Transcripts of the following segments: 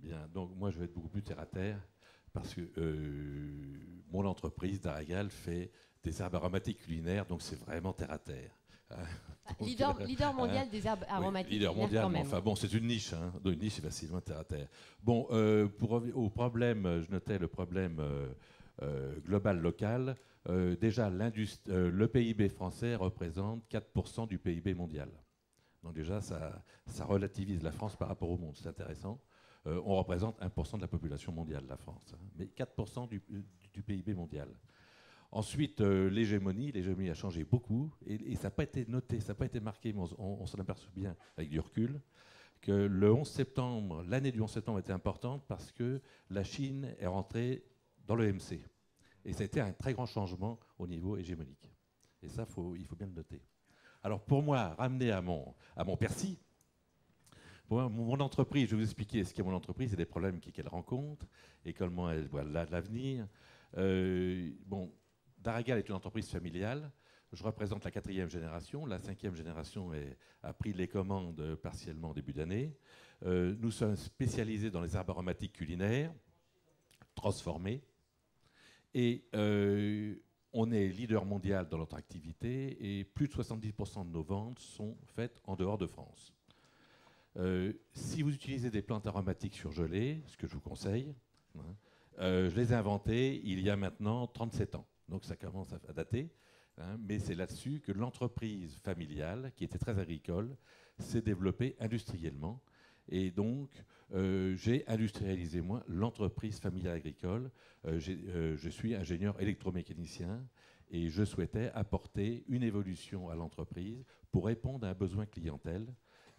Bien, donc moi je vais être beaucoup plus terre à terre parce que mon entreprise d'Aragal fait des herbes aromatiques culinaires, donc c'est vraiment terre à terre. Hein, donc, Leader hein, mondial des herbes oui, aromatiques leader culinaires mondial, quand mais même. enfin bon, c'est une niche, hein, donc une niche c'est facilement terre à terre. Bon, pour revenir au problème, je notais le problème global local. Déjà, le PIB français représente 4% du PIB mondial. Donc déjà, ça relativise la France par rapport au monde. C'est intéressant. On représente 1% de la population mondiale, la France, hein, mais 4% du PIB mondial. Ensuite, l'hégémonie a changé beaucoup et ça n'a pas été noté, ça n'a pas été marqué, mais on s'en aperçoit bien avec du recul, que le 11 septembre, l'année du 11 septembre était importante parce que la Chine est rentrée dans l'EMC. Et ça a été un très grand changement au niveau hégémonique. Et ça, il faut bien le noter. Alors pour moi, ramener à mon Percy, mon entreprise, je vais vous expliquer ce qu'est mon entreprise et les problèmes qu'elle rencontre et comment elle voit l'avenir. Bon, Daragal est une entreprise familiale. Je représente la 4e génération. La 5e génération a pris les commandes partiellement au début d'année. Nous sommes spécialisés dans les herbes aromatiques culinaires, transformées. Et on est leader mondial dans notre activité et plus de 70% de nos ventes sont faites en dehors de France. Si vous utilisez des plantes aromatiques surgelées, ce que je vous conseille, hein, je les ai inventées il y a maintenant 37 ans. Donc ça commence à dater. Hein, mais c'est là-dessus que l'entreprise familiale, qui était très agricole, s'est développée industriellement. Et donc, j'ai industrialisé, moi, l'entreprise familiale agricole. Je suis ingénieur électromécanicien et je souhaitais apporter une évolution à l'entreprise pour répondre à un besoin clientèle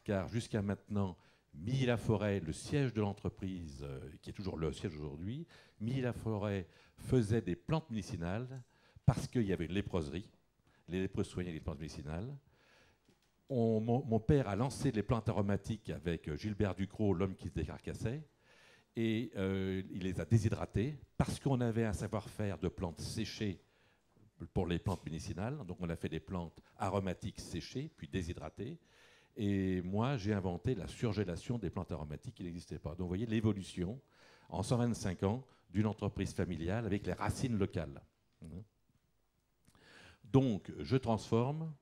car jusqu'à maintenant, Milly-la-Forêt, le siège de l'entreprise, qui est toujours le siège aujourd'hui, Milly-la-Forêt faisait des plantes médicinales parce qu'il y avait une léproserie. Les lépreux soignaient les plantes médicinales. Mon père a lancé les plantes aromatiques avec Gilbert Ducrot, l'homme qui se décarcassait, et il les a déshydratées parce qu'on avait un savoir-faire de plantes séchées pour les plantes médicinales. Donc on a fait des plantes aromatiques séchées, puis déshydratées. Et moi, j'ai inventé la surgélation des plantes aromatiques qui n'existaient pas. Donc vous voyez l'évolution en 125 ans d'une entreprise familiale avec les racines locales. Donc je transforme,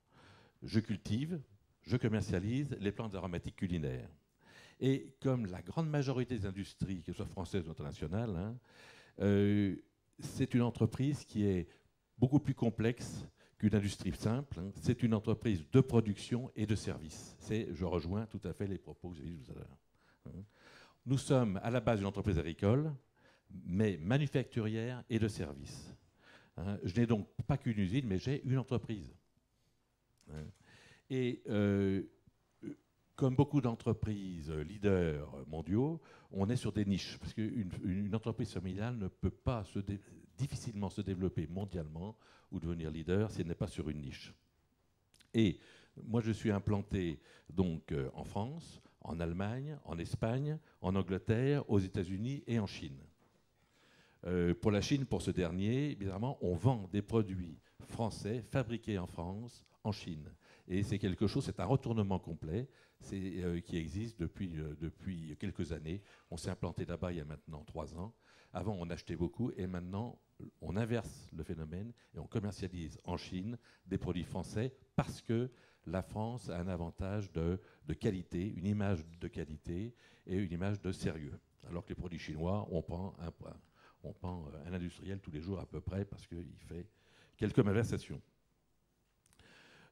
je cultive, je commercialise les plantes aromatiques culinaires. Et comme la grande majorité des industries, qu'elles soient françaises ou internationales, hein, c'est une entreprise qui est beaucoup plus complexe qu'une industrie simple. Hein. C'est une entreprise de production et de services. Je rejoins tout à fait les propos que vous avez dit tout à l'heure. Hein. Nous sommes à la base d'une entreprise agricole, mais manufacturière et de services. Hein. Je n'ai donc pas qu'une usine, mais j'ai une entreprise. Hein. Et comme beaucoup d'entreprises leaders mondiaux, on est sur des niches. Parce qu'une entreprise familiale ne peut pas difficilement se développer mondialement ou devenir leader si elle n'est pas sur une niche. Et moi, je suis implanté donc en France, en Allemagne, en Espagne, en Angleterre, aux États-Unis et en Chine. Pour la Chine, pour ce dernier, évidemment, on vend des produits français fabriqués en France, en Chine. Et c'est quelque chose, c'est un retournement complet qui existe depuis quelques années. On s'est implanté là-bas il y a maintenant 3 ans. Avant, on achetait beaucoup et maintenant, on inverse le phénomène et on commercialise en Chine des produits français parce que la France a un avantage de qualité, une image de qualité et une image de sérieux. Alors que les produits chinois, on prend un industriel tous les jours à peu près parce qu'il fait quelques malversations.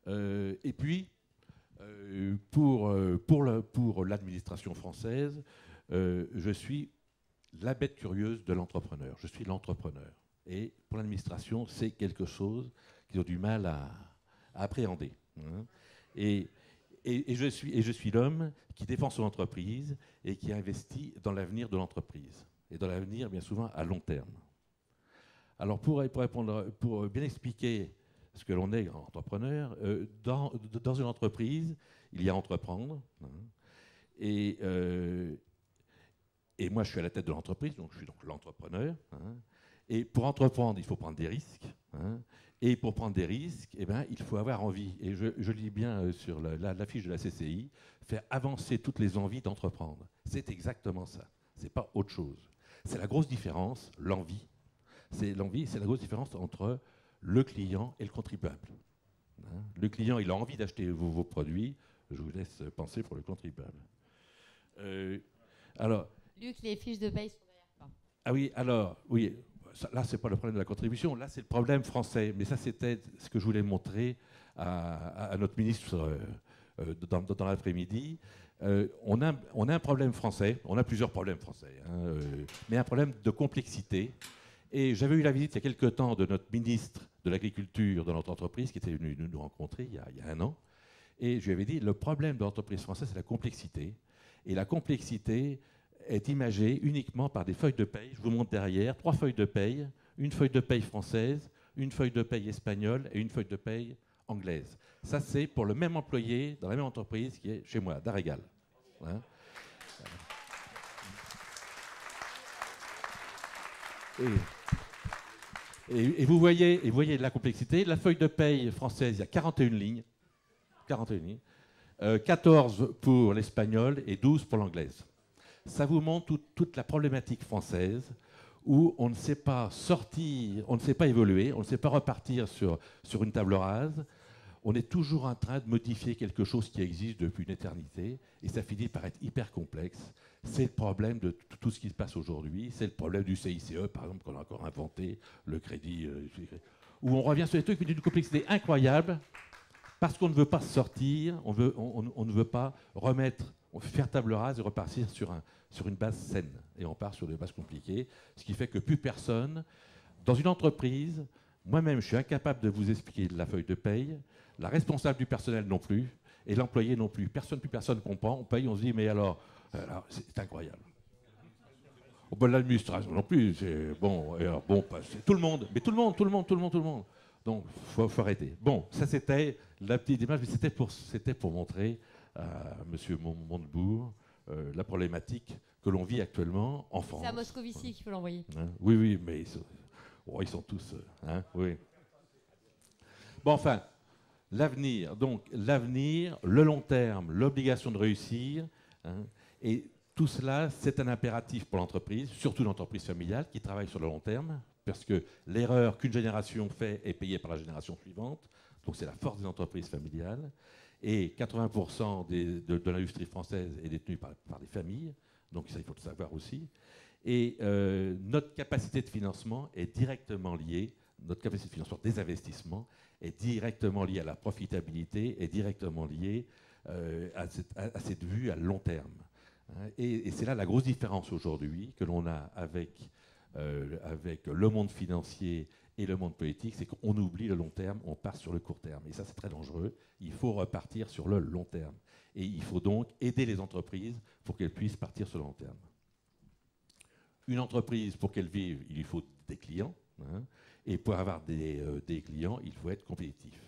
Et puis, pour l'administration française, je suis la bête curieuse de l'entrepreneur. Je suis l'entrepreneur. Et pour l'administration, c'est quelque chose qu'ils ont du mal à appréhender. Hein. Et je suis l'homme qui défend son entreprise et qui investit dans l'avenir de l'entreprise. Et dans l'avenir, bien souvent, à long terme. Alors, pour bien expliquer ce que l'on est entrepreneur, dans une entreprise, il y a entreprendre. Hein, et moi, je suis à la tête de l'entreprise, donc je suis donc l'entrepreneur. Hein, et pour entreprendre, il faut prendre des risques. Hein, et pour prendre des risques, eh ben, il faut avoir envie. Et je lis bien sur l'affiche de la CCI, faire avancer toutes les envies d'entreprendre. C'est exactement ça. c'est pas autre chose. C'est la grosse différence, l'envie. L'envie, c'est la grosse différence entre le client et le contribuable. Hein, le client, il a envie d'acheter vos produits. Je vous laisse penser pour le contribuable. Alors, Luc, les fiches de paye sont derrière toi. Ah oui, alors, oui, là, ce n'est pas le problème de la contribution, là, c'est le problème français. Mais ça, c'était ce que je voulais montrer à notre ministre dans l'après-midi. On a un problème français, on a plusieurs problèmes français, hein, mais un problème de complexité. Et j'avais eu la visite il y a quelque temps de notre ministre de l'Agriculture dans notre entreprise qui était venu nous rencontrer il y a un an. Et je lui avais dit, le problème de l'entreprise française, c'est la complexité. Et la complexité est imagée uniquement par des feuilles de paye. Je vous montre derrière, 3 feuilles de paye, une feuille de paye française, une feuille de paye espagnole et une feuille de paye anglaise. Ça, c'est pour le même employé dans la même entreprise qui est chez moi, d'Arégal. Hein. Et vous voyez la complexité. La feuille de paye française, il y a 41 lignes. 41 lignes. 14 pour l'espagnol et 12 pour l'anglaise. Ça vous montre toute la problématique française où on ne sait pas sortir, on ne sait pas évoluer, on ne sait pas repartir sur une table rase. On est toujours en train de modifier quelque chose qui existe depuis une éternité et ça finit par être hyper complexe. C'est le problème de tout ce qui se passe aujourd'hui. C'est le problème du CICE, par exemple, qu'on a encore inventé, le crédit, où on revient sur des trucs d'une complexité incroyable parce qu'on ne veut pas sortir, on ne veut pas faire table rase et repartir sur une base saine. Et on part sur des bases compliquées, ce qui fait que plus personne, dans une entreprise, moi-même, je suis incapable de vous expliquer la feuille de paye, la responsable du personnel non plus, et l'employé non plus. Plus personne comprend, on paye, on se dit, mais alors c'est incroyable. Au bon, l'administration non plus, c'est bon, c'est tout le monde, mais tout le monde. Donc, faut arrêter. Bon, ça c'était la petite image, mais c'était pour montrer à M. Montebourg la problématique que l'on vit actuellement en France. C'est à Moscovici qu'il faut l'envoyer. Hein, oui, mais ils sont tous... Hein, oui. Bon, enfin, l'avenir, le long terme, l'obligation de réussir, hein, et tout cela, c'est un impératif pour l'entreprise, surtout l'entreprise familiale qui travaille sur le long terme, parce que l'erreur qu'une génération fait est payée par la génération suivante. Donc c'est la force des entreprises familiales. Et 80% de l'industrie française est détenue par des familles. Donc ça, il faut le savoir aussi. Et notre capacité de financement est directement liée, notre capacité de financement des investissements est directement liée à la profitabilité, est directement liée à cette vue à long terme. Et c'est là la grosse différence aujourd'hui que l'on a avec le monde financier et le monde politique, c'est qu'on oublie le long terme, on part sur le court terme. Et ça, c'est très dangereux. Il faut repartir sur le long terme. Et il faut donc aider les entreprises pour qu'elles puissent partir sur le long terme. Une entreprise, pour qu'elle vive, il lui faut des clients. Hein, et pour avoir des clients, il faut être compétitif.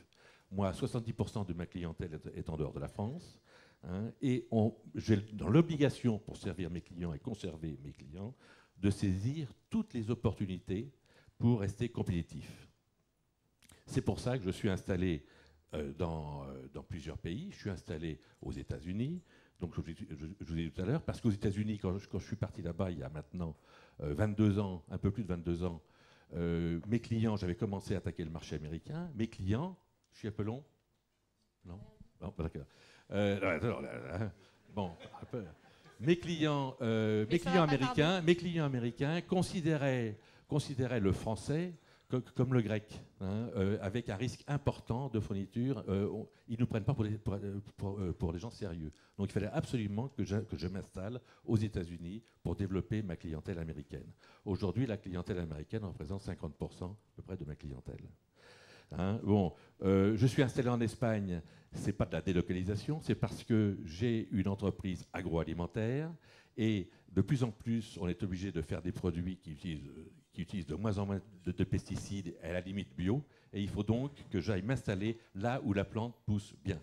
Moi, 70% de ma clientèle est en dehors de la France. Hein, et j'ai dans l'obligation, pour servir mes clients et conserver mes clients, de saisir toutes les opportunités pour rester compétitif. C'est pour ça que je suis installé dans plusieurs pays. Je suis installé aux États-Unis. Donc, je vous ai dit tout à l'heure, parce qu'aux États-Unis, quand je suis parti là-bas il y a maintenant 22 ans, un peu plus de 22 ans, mes clients, j'avais commencé à attaquer le marché américain. Mes clients, je suis un peu long? Non? Non, pas d'accord. Bon, un peu. Mes clients américains considéraient le français comme le grec, hein, avec un risque important de fourniture. Ils ne nous prennent pas pour des gens sérieux. Donc il fallait absolument que je m'installe aux États-Unis pour développer ma clientèle américaine. Aujourd'hui, la clientèle américaine représente 50% à peu près de ma clientèle. Hein, bon, je suis installé en Espagne, c'est pas de la délocalisation, c'est parce que j'ai une entreprise agroalimentaire et de plus en plus, on est obligé de faire des produits qui utilisent de moins en moins de pesticides, à la limite bio, et il faut donc que j'aille m'installer là où la plante pousse bien.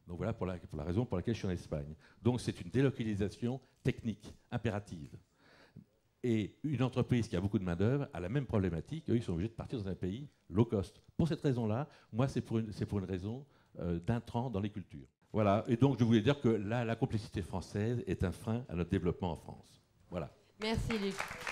Donc voilà pour la raison pour laquelle je suis en Espagne. Donc c'est une délocalisation technique, impérative. Et une entreprise qui a beaucoup de main-d'œuvre a la même problématique. Eux, ils sont obligés de partir dans un pays low cost. Pour cette raison-là, moi, c'est pour une raison d'intrant dans les cultures. Voilà. Et donc, je voulais dire que là, la complexité française est un frein à notre développement en France. Voilà. Merci Luc.